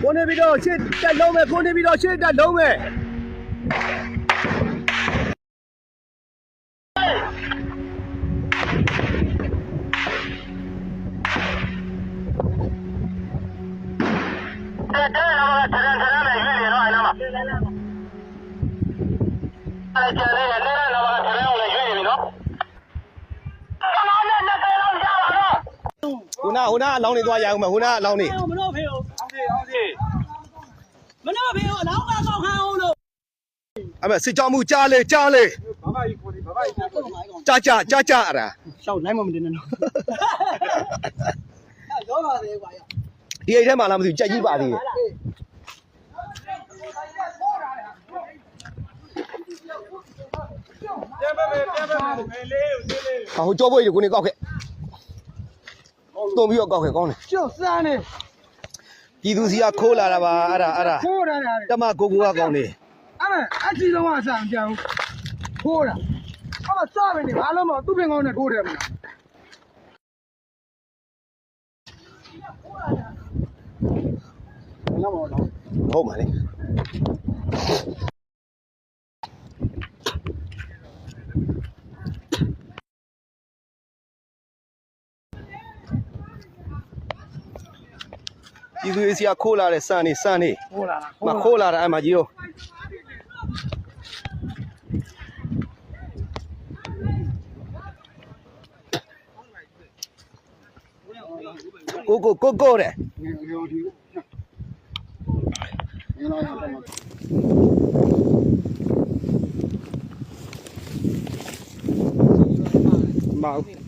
ကိုနေပြီးတော့ရှစ်တက်လုံးမယ်ကိုနေပြီးတော့ရှစ်တက်လုံးမယ်ခုနအလောင်းနေသွားရအောင်မယ်ခုနအလောင်းနေမလို့ဖေအောင်မလို့ဖေအောင်အလောင်းကောက်ခန်းအောင်လို့အဲ့မဲ့စစ်ကြောမှုကြားလေဘာမကြီးကိုဒီဘာမကြီးကြာအဲ့ဒါရှောက်နိုင်မတင်နဲ့တော့ရောပါတယ်ကွာဒီအိတ်ထဲမှာလားမသိဘူးကြက်ကြီးပါသေးတယ်ပြန်ပဲလေးဟိုကြောပွေးကိုနေကောက်ခဲ့တုံပြီးတော့ကောက်ခဲ့ကောင်းတယ်ကျွတ်စမ်းနေပြည်သူစီကခိုးလာတာပါအဲ့ဒါခိုးတာတမကိုကကောင်းနေအဲ့အကြီးဆုံးကစံပြောင်းခိုးတာအဲ့စပဲနေဘာလို့မသူ့ပင်ကောင်းနဲ့ထိုးတယ်မလားဟုတ်ပါလေပြည်သူစီကခိုးလာတဲ့စံနေခိုးလာတာအဲ့မှာကြီးရောကိုတဲ့မောင်